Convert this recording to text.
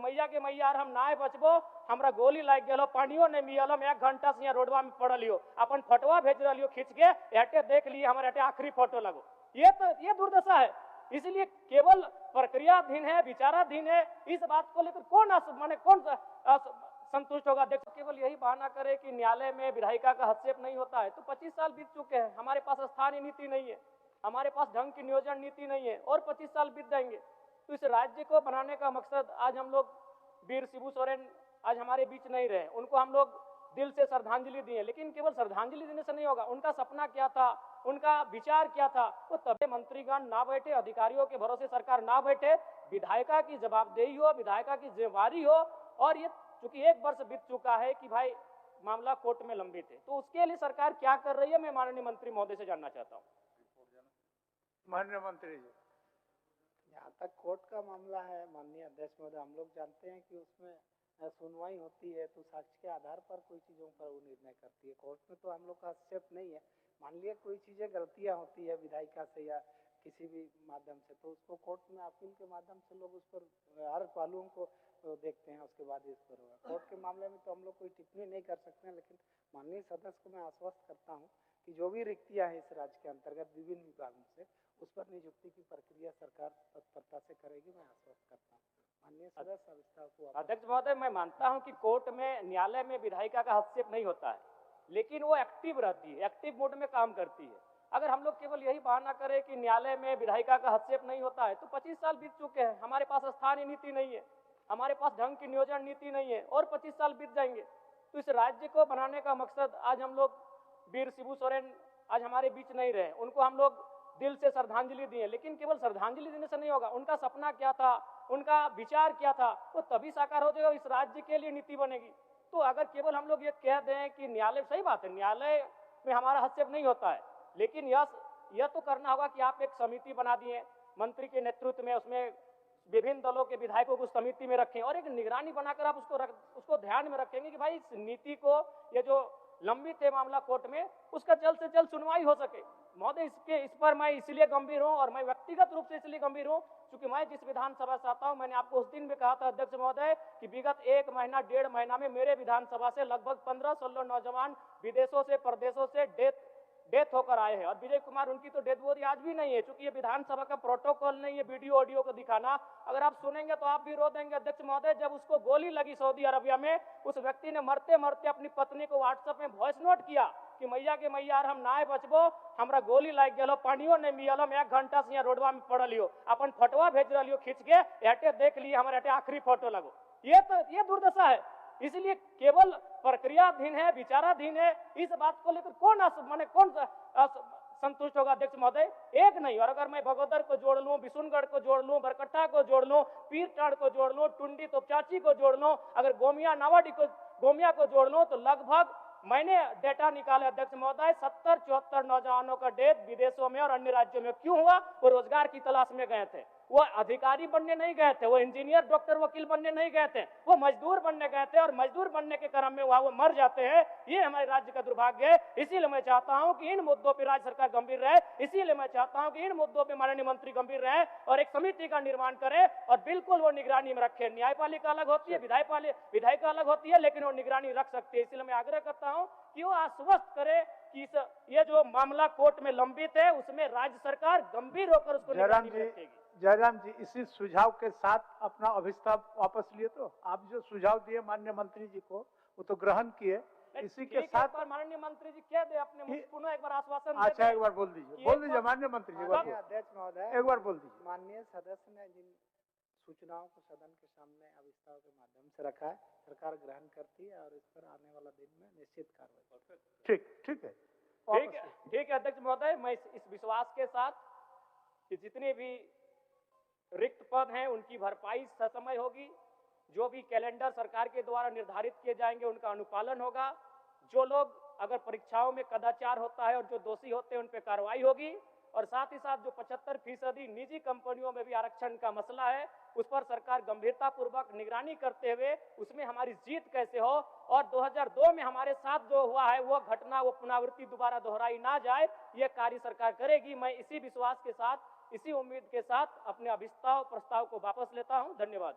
मैया के मैया हम नाय बचबो, हमरा गोली लाग गेलो, पानियो नहीं मिलल, हम 1 घंटा से यहाँ रोडवा में पड़ल लियो, अपन फोटोवा भेज रही खींच के, एटे देख लिए हमारे एटे आखिरी फोटो लगो। ये दुर्दशा है। इसलिए केवल प्रक्रियाधीन है, विचाराधीन है, इस बात को लेकर कौन संतुष्ट होगा? देखो, केवल यही बहाना करे कि न्यायालय में विधायिका का हस्तक्षेप नहीं होता है, तो 25 साल बीत चुके हैं, हमारे पास स्थानीय नीति नहीं है, हमारे पास ढंग की नियोजन नीति नहीं है, और 25 साल बीत जाएंगे। तो इस राज्य को बनाने का मकसद, आज हम लोग वीर शिबू सोरेन आज हमारे बीच नहीं रहे, उनको हम लोग दिल से श्रद्धांजलि दिए, लेकिन केवल श्रद्धांजलि देने से नहीं होगा। उनका सपना क्या था, उनका विचार क्या था, वो तभी मंत्रीगण ना बैठे, अधिकारियों के भरोसे सरकार ना बैठे, विधायिका की जवाबदेही हो, विधायिका की जिम्मेवारी हो। और ये चूंकि 1 वर्ष बीत चुका है कि भाई मामला कोर्ट में लंबित है, तो उसके लिए सरकार क्या कर रही है, मैं माननीय मंत्री महोदय से जानना चाहता हूँ। माननीय मंत्री जी, जहाँ तक कोर्ट का मामला है माननीय अध्यक्ष महोदय, हम लोग जानते हैं कि उसमें सुनवाई होती है तो साक्ष्य के आधार पर कोई चीज़ों पर वो निर्णय करती है। कोर्ट में तो हम लोग का हस्तक्षेप नहीं है। मान लिया कोई चीज़ें गलतियाँ होती है विधायिका से या किसी भी माध्यम से, तो उसको कोर्ट में अपील के माध्यम से लोग उस पर हर पहलुओं को देखते हैं, उसके बाद इस पर होगा। कोर्ट के मामले में तो हम लोग कोई टिप्पणी नहीं कर सकते हैं, लेकिन माननीय सदस्य को मैं आश्वस्त करता हूँ कि जो भी रिक्तियाँ हैं इस राज्य के अंतर्गत विभिन्न विभागों से, उस पर नियुक्ति की प्रक्रिया सरकार तत्परता से करेगी, मैं आश्वस्त करता हूँ। माननीय सदस्य अध्यक्ष महोदय, मैं मानता हूं कि कोर्ट में, न्यायालय में विधायिका का हस्तक्षेप नहीं होता है, लेकिन वो एक्टिव रहती है, एक्टिव मोड में काम करती है। अगर हम लोग केवल यही बहाना करें कि न्यायालय में विधायिका का हस्तक्षेप नहीं होता है, तो 25 साल बीत चुके हैं, हमारे पास स्थानीय नीति नहीं है, हमारे पास ढंग की नियोजन नीति नहीं है, और 25 साल बीत जाएंगे। तो इस राज्य को बनाने का मकसद, आज हम लोग वीर शिबू सोरेन आज हमारे बीच नहीं रहे, उनको हम लोग दिल से श्रद्धांजलि दिए, लेकिन केवल श्रद्धांजलि देने से नहीं होगा। उनका सपना क्या था, उनका विचार क्या था, वो तभी साकार हो जाएगा, इस राज्य के लिए नीति बनेगी। तो अगर केवल हम लोग ये कह दें कि न्यायालय, सही बात है, न्यायालय में हमारा हस्तक्षेप नहीं होता है, लेकिन यह तो करना होगा कि आप एक समिति बना दिए मंत्री के नेतृत्व में, उसमें विभिन्न दलों के विधायकों को समिति में रखें, और एक निगरानी बनाकर आप उसको ध्यान में रखेंगे कि भाई इस नीति को, ये जो लंबित है मामला कोर्ट में, उसका जल्द से जल्द सुनवाई हो सके। महोदय, इस पर मैं इसलिए गंभीर हूं, और मैं व्यक्तिगत रूप से इसलिए गंभीर हूं क्योंकि मैं जिस विधानसभा से आता हूं, मैंने आपको उस दिन भी कहा था अध्यक्ष महोदय कि विगत 1 महीना 1.5 महीना में मेरे विधानसभा से लगभग 15-16 नौजवान विदेशों से, प्रदेशों से डेथ होकर आए हैं, और विजय कुमार, उनकी तो डेथ बॉडी आज भी नहीं है, क्योंकि ये विधानसभा का प्रोटोकॉल नहीं है वीडियो ऑडियो को दिखाना। अगर आप सुनेंगे तो आप भी रो देंगे अध्यक्ष महोदय। जब उसको गोली लगी सऊदी अरबिया में, उस व्यक्ति ने मरते मरते अपनी पत्नी को व्हाट्सएप में वॉइस नोट किया कि मैया के मैया हम नाय बचबो, हमरा गोली लाग गेलो, पानियो नहीं मिलल, हम 1 घंटा से यहाँ रोडवा में पड़ल लियो, अपन फोटोवा भेज रही खींच के, एटे देख लिए हमारे एटे आखिरी फोटो लगो। ये दुर्दशा है। इसलिए केवल प्रक्रियाधीन है, विचाराधीन है, इस बात को लेकर कौन संतुष्ट होगा? अध्यक्ष महोदय, एक नहीं, और अगर मैं बगोदर को जोड़ लूं, बिशुनगढ़ को जोड़ लूं, बरकट्टा को जोड़ लूं, पीरटाड़ को जोड़ लूं, टुंडी तोपचाची को जोड़ लूं, अगर गोमिया को जोड़ लूं, तो लगभग मैंने डेटा निकाले अध्यक्ष महोदय, 70-74 नौजवानों का डेथ विदेशों में और अन्य राज्यों में। क्यों हुआ? वो रोजगार की तलाश में गए थे, वो अधिकारी बनने नहीं गए थे, वो इंजीनियर, डॉक्टर, वकील बनने नहीं गए थे, वो मजदूर बनने गए थे, और मजदूर बनने के क्रम में वहां वो मर जाते हैं। ये हमारे राज्य का दुर्भाग्य है। इसीलिए मैं चाहता हूं कि इन मुद्दों पर राज्य सरकार गंभीर रहे, इसीलिए मैं चाहता हूं कि इन मुद्दों पर माननीय मंत्री गंभीर रहे और एक समिति का निर्माण करें, और बिल्कुल वो निगरानी में रखे। न्यायपालिका अलग होती है, विधायिका अलग होती है, लेकिन वो निगरानी रख सकती है। इसलिए मैं आग्रह करता हूं कि वो आश्वस्त करे कि ये जो मामला कोर्ट में लंबित है, उसमें राज्य सरकार गंभीर होकर उसको निगरानी में रखेगी। जयराम जी, इसी सुझाव के साथ अपना अभिस्ताव वापस लिए, तो आप जो सुझाव दिए माननीय मंत्री जी को, वो तो ग्रहण किए। इसी के साथ माननीय मंत्री जी कह दे अपने पुनः एक बार आश्वासन। अच्छा, एक बार बोल दीजिए माननीय मंत्री जी। अध्यक्ष महोदय, एक बार बोल दीजिए। माननीय सदस्य ने जिन सूचनाओं को सदन के सामने अभिस्ताव के माध्यम से रखा है, सरकार ग्रहण करती है, और इस पर आने वाला दिन में निश्चित कार्रवाई। ठीक है अध्यक्ष महोदय, मैं इस विश्वास के साथ कि जितने भी रिक्त पद हैं उनकी भरपाई ससमय होगी, जो भी कैलेंडर सरकार के द्वारा निर्धारित किए जाएंगे उनका अनुपालन होगा, जो लोग अगर परीक्षाओं में कदाचार होता है और जो दोषी होते हैं उन पर कार्रवाई होगी, और साथ ही साथ जो 75% निजी कंपनियों में भी आरक्षण का मसला है, उस पर सरकार गंभीरता पूर्वक निगरानी करते हुए उसमें हमारी जीत कैसे हो, और 2002 में हमारे साथ जो हुआ है वो घटना, वो पुनरावृत्ति दोबारा दोहराई ना जाए, ये कार्य सरकार करेगी। मैं इसी विश्वास के साथ, इसी उम्मीद के साथ अपने अभिस्ताव प्रस्ताव को वापस लेता हूं। धन्यवाद।